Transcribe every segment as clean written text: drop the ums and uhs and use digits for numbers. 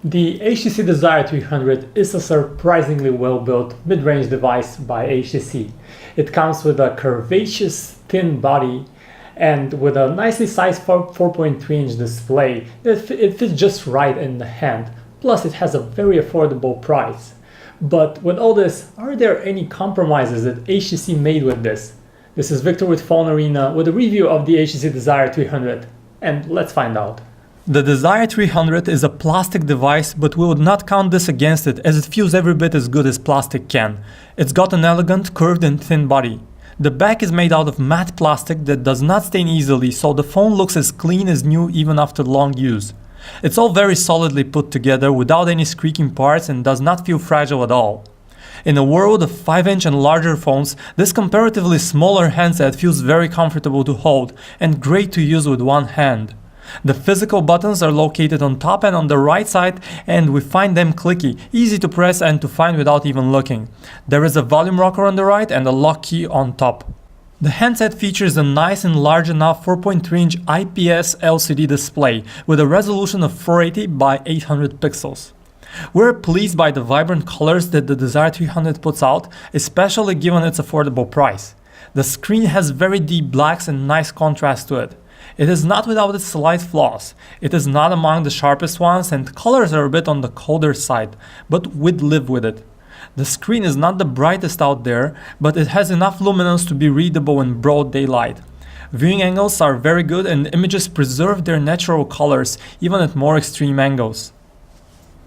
The HTC Desire 300 is a surprisingly well-built mid-range device by HTC. It comes with a curvaceous, thin body and with a nicely sized 4.3-inch display. It fits just right in the hand, plus it has a very affordable price. But with all this, are there any compromises that HTC made with this? This is Victor with Phone Arena with a review of the HTC Desire 300, and let's find out. The Desire 300 is a plastic device, but we would not count this against it as it feels every bit as good as plastic can. It's got an elegant, curved and thin body. The back is made out of matte plastic that does not stain easily, so the phone looks as clean as new even after long use. It's all very solidly put together without any squeaking parts and does not feel fragile at all. In a world of 5-inch and larger phones, this comparatively smaller handset feels very comfortable to hold and great to use with one hand. The physical buttons are located on top and on the right side, and we find them clicky, easy to press and to find without even looking. There is a volume rocker on the right and a lock key on top. The handset features a nice and large enough 4.3-inch IPS LCD display with a resolution of 480 by 800 pixels. We're pleased by the vibrant colors that the Desire 300 puts out, especially given its affordable price. The screen has very deep blacks and nice contrast to it. It is not without its slight flaws. It is not among the sharpest ones and colors are a bit on the colder side, but we'd live with it. The screen is not the brightest out there, but it has enough luminance to be readable in broad daylight. Viewing angles are very good and images preserve their natural colors even at more extreme angles.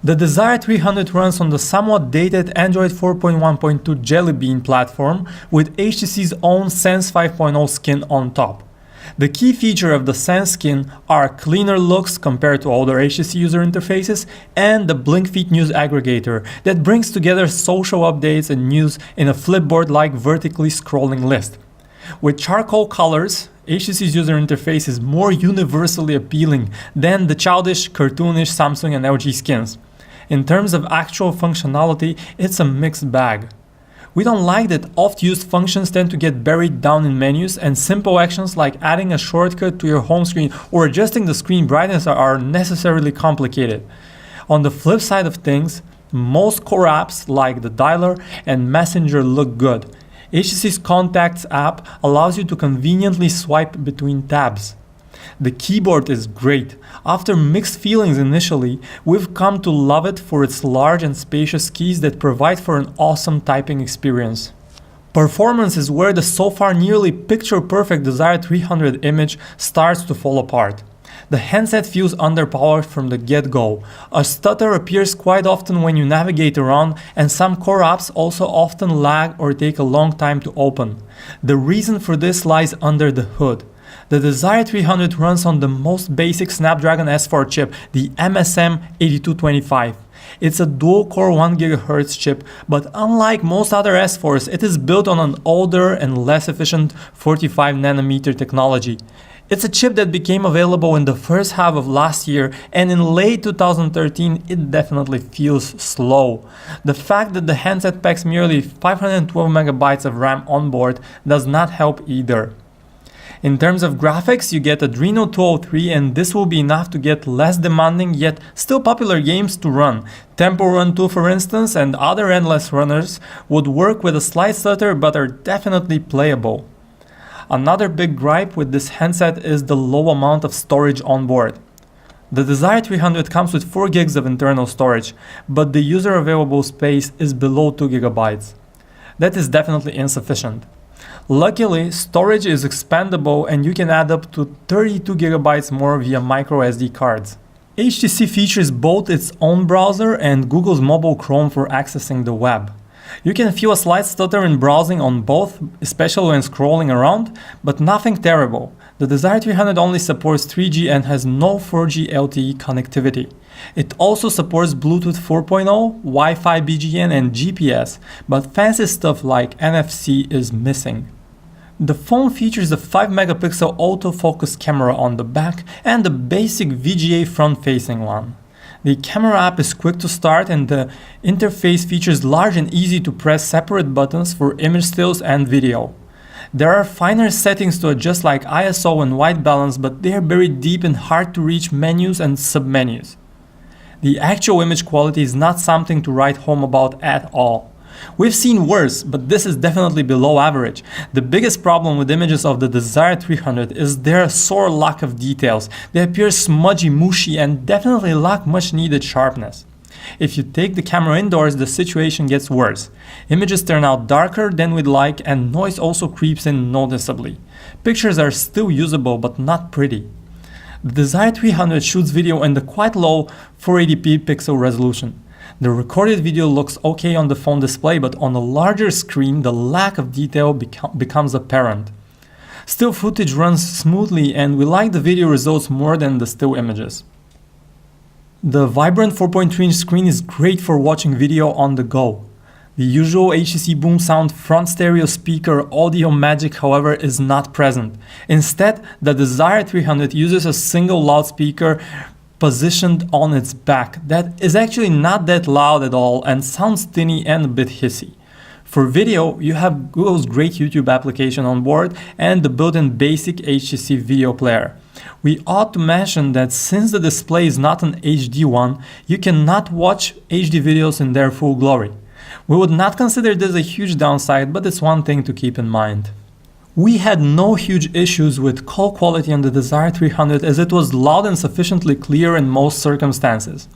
The Desire 300 runs on the somewhat dated Android 4.1.2 Jelly Bean platform with HTC's own Sense 5.0 skin on top. The key feature of the Sense skin are cleaner looks compared to older HTC user interfaces and the BlinkFeed news aggregator that brings together social updates and news in a flipboard-like vertically scrolling list. With charcoal colors, HTC's user interface is more universally appealing than the childish, cartoonish Samsung and LG skins. In terms of actual functionality, it's a mixed bag. We don't like that oft-used functions tend to get buried down in menus, and simple actions like adding a shortcut to your home screen or adjusting the screen brightness are necessarily complicated. On the flip side of things, most core apps like the Dialer and Messenger look good. HTC's Contacts app allows you to conveniently swipe between tabs. The keyboard is great. After mixed feelings initially, we've come to love it for its large and spacious keys that provide for an awesome typing experience. Performance is where the so far nearly picture-perfect Desire 300 image starts to fall apart. The handset feels underpowered from the get-go. A stutter appears quite often when you navigate around, and some core apps also often lag or take a long time to open. The reason for this lies under the hood. The Desire 300 runs on the most basic Snapdragon S4 chip, the MSM8225. It's a dual-core 1GHz chip, but unlike most other S4s, it is built on an older and less efficient 45nm technology. It's a chip that became available in the first half of last year, and in late 2013 it definitely feels slow. The fact that the handset packs merely 512MB of RAM on board does not help either. In terms of graphics, you get Adreno 203, and this will be enough to get less demanding yet still popular games to run. Temple Run 2 for instance and other endless runners would work with a slight stutter but are definitely playable. Another big gripe with this handset is the low amount of storage on board. The Desire 300 comes with 4 GB of internal storage, but the user available space is below 2 GB. That is definitely insufficient. Luckily, storage is expandable and you can add up to 32 GB more via micro SD cards. HTC features both its own browser and Google's mobile Chrome for accessing the web. You can feel a slight stutter in browsing on both, especially when scrolling around, but nothing terrible. The Desire 300 only supports 3G and has no 4G LTE connectivity. It also supports Bluetooth 4.0, Wi-Fi BGN and GPS, but fancy stuff like NFC is missing. The phone features a 5-megapixel autofocus camera on the back and a basic VGA front-facing one. The camera app is quick to start and the interface features large and easy to press separate buttons for image stills and video. There are finer settings to adjust like ISO and white balance, but they are buried deep in hard to reach menus and submenus. The actual image quality is not something to write home about at all. We've seen worse, but this is definitely below average. The biggest problem with images of the Desire 300 is their sore lack of details. They appear smudgy, mushy, and definitely lack much needed sharpness. If you take the camera indoors, the situation gets worse. Images turn out darker than we'd like, and noise also creeps in noticeably. Pictures are still usable, but not pretty. The Desire 300 shoots video in the quite low 480p pixel resolution. The recorded video looks okay on the phone display, but on a larger screen, the lack of detail becomes apparent. Still footage runs smoothly, and we like the video results more than the still images. The vibrant 4.3-inch screen is great for watching video on the go. The usual HTC Boom Sound front stereo speaker audio magic, however, is not present. Instead, the Desire 300 uses a single loudspeaker positioned on its back that is actually not that loud at all and sounds tinny and a bit hissy. For video, you have Google's great YouTube application on board and the built-in basic HTC video player. We ought to mention that since the display is not an HD one, you cannot watch HD videos in their full glory. We would not consider this a huge downside, but it's one thing to keep in mind. We had no huge issues with call quality on the Desire 300 as it was loud and sufficiently clear in most circumstances.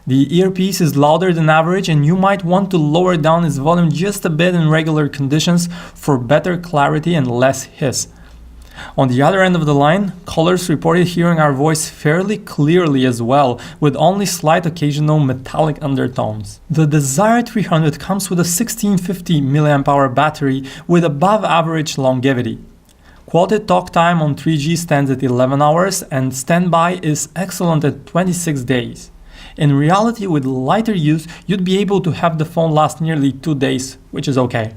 The earpiece is louder than average and you might want to lower down its volume just a bit in regular conditions for better clarity and less hiss. On the other end of the line, callers reported hearing our voice fairly clearly as well, with only slight occasional metallic undertones. The Desire 300 comes with a 1650 mAh battery with above average longevity. Quality talk time on 3G stands at 11 hours and standby is excellent at 26 days. In reality, with lighter use, you'd be able to have the phone last nearly 2 days, which is okay.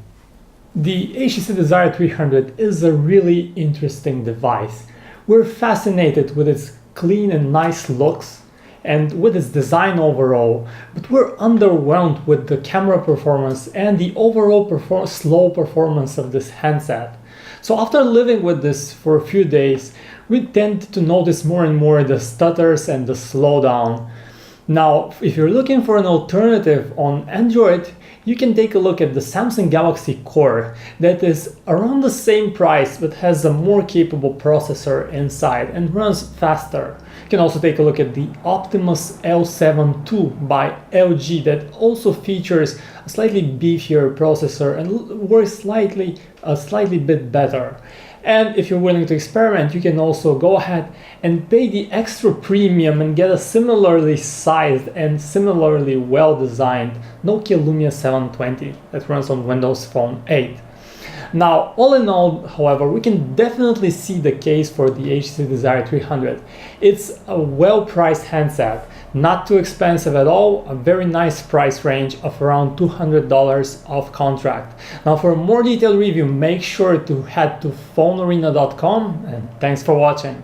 The HTC Desire 300 is a really interesting device. We're fascinated with its clean and nice looks and with its design overall, but we're underwhelmed with the camera performance and the overall slow performance of this handset. So after living with this for a few days, we tend to notice more and more the stutters and the slowdown. Now, if you're looking for an alternative on Android, you can take a look at the Samsung Galaxy Core that is around the same price but has a more capable processor inside and runs faster. You can also take a look at the Optimus L7 II by LG that also features a slightly beefier processor and works a slightly bit better. And if you're willing to experiment, you can also go ahead and pay the extra premium and get a similarly sized and similarly well-designed Nokia Lumia 720 that runs on Windows Phone 8. Now, all in all, however, we can definitely see the case for the HTC Desire 300. It's a well-priced handset, not too expensive at all, a very nice price range of around $200 off contract. Now, for a more detailed review, make sure to head to phonearena.com, and thanks for watching.